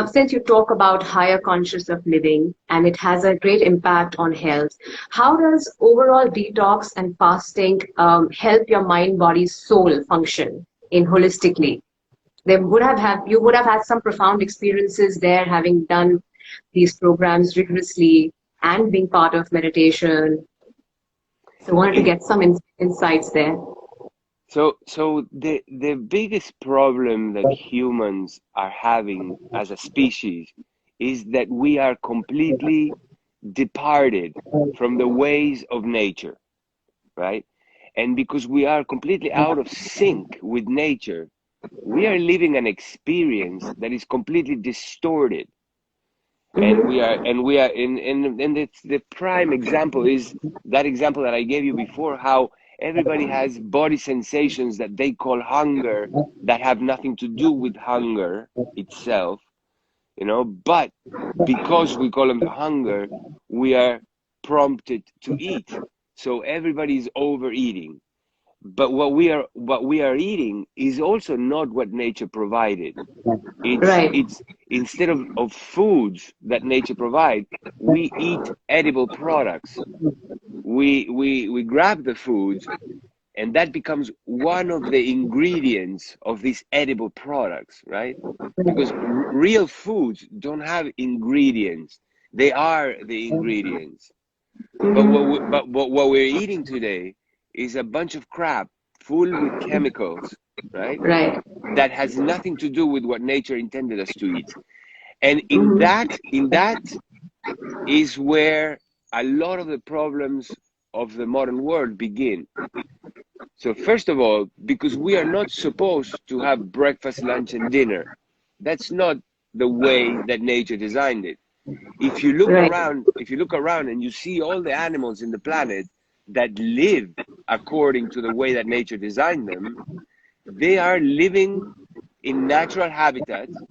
Since you talk about higher conscious of living and it has a great impact on health, how does overall detox and fasting help your mind, body, soul function in holistically? You would have had some profound experiences there, having done these programs rigorously and being part of meditation. So I wanted to get some insights there. So the biggest problem that humans are having as a species is that we are completely departed from the ways of nature, right? And because we are completely out of sync with nature, we are living an experience that is completely distorted. And we Mhm. are and it's the prime example is that example that I gave you before, how everybody has body sensations that they call hunger that have nothing to do with hunger itself, but because we call them hunger, we are prompted to eat. So everybody's overeating. But what we are eating is also not what nature provided. Right. It's instead of foods that nature provide, we eat edible products. We grab the foods, and that becomes one of the ingredients of these edible products, right? Because real foods don't have ingredients, they are the ingredients. But Mhm. what we're eating today is a bunch of crap full with chemicals, right? Right. That has nothing to do with what nature intended us to eat. And in Mhm. that is where a lot of the problems of the modern world begin. So first of all, because we are not supposed to have breakfast, lunch, and dinner. That's not the way that nature designed it. Right. If you look around and you see all the animals in the planet that live according to the way that nature designed them, they are living in natural habitats.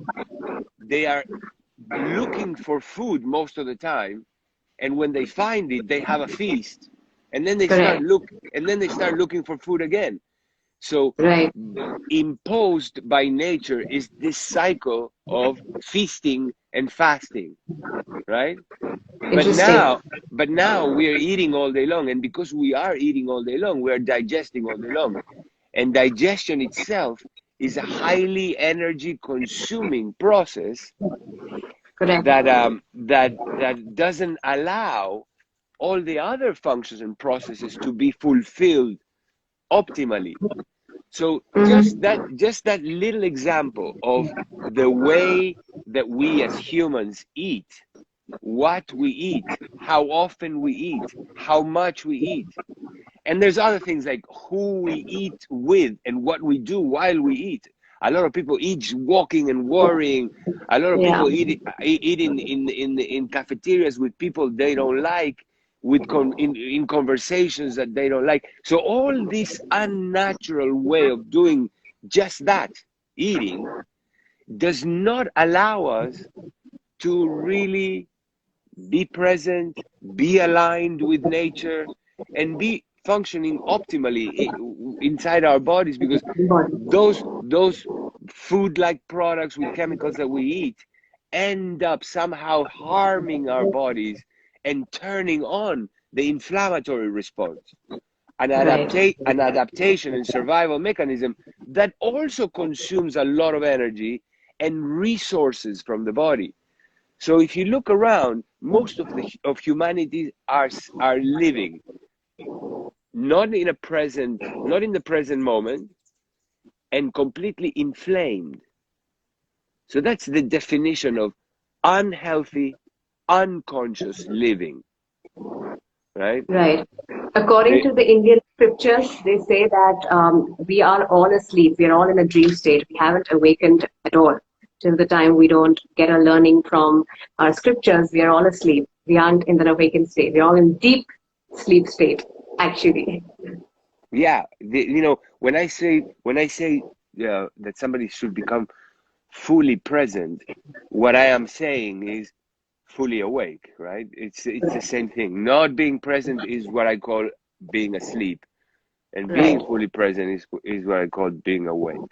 They are looking for food most of the time, and when they find it, they have a feast, and then Correct. they start looking for food again. So Right. imposed by nature is this cycle of feasting and fasting, right? But Interesting. now, but now we are eating all day long, and because we are eating all day long, we are digesting all day long, and digestion itself is a highly energy consuming process Correct. that doesn't allow all the other functions and processes to be fulfilled optimally. So Mhm. just that little example of the way that we as humans eat, what we eat, how often we eat, how much we eat. And there's other things like who we eat with and what we do while we eat. A lot of people eat walking and worrying. A lot of Yeah. people eat in cafeterias with people they don't like, in conversations that they don't like. So all this unnatural way of doing just that, eating, does not allow us to really be present, be aligned with nature, and be functioning optimally inside our bodies, because those food-like products with chemicals that we eat end up somehow harming our bodies and turning on the inflammatory response, Right. an adaptation and survival mechanism that also consumes a lot of energy and resources from the body. So if you look around, most of humanity are living not in the present moment, and completely inflamed. So that's the definition of unhealthy, unconscious living, right? Right. According The, to the Indian scriptures, they say that we are all asleep. We are all in a dream state. We haven't awakened at all. Till the time we don't get a learning from our scriptures, we are all asleep. We aren't in an awakened state. We're all in deep sleep state, actually. yeah, when I say that somebody should become fully present, what I am saying is fully awake, right? It's the same thing. Not being present is what I call being asleep, and being Right. fully present is what I call being awake.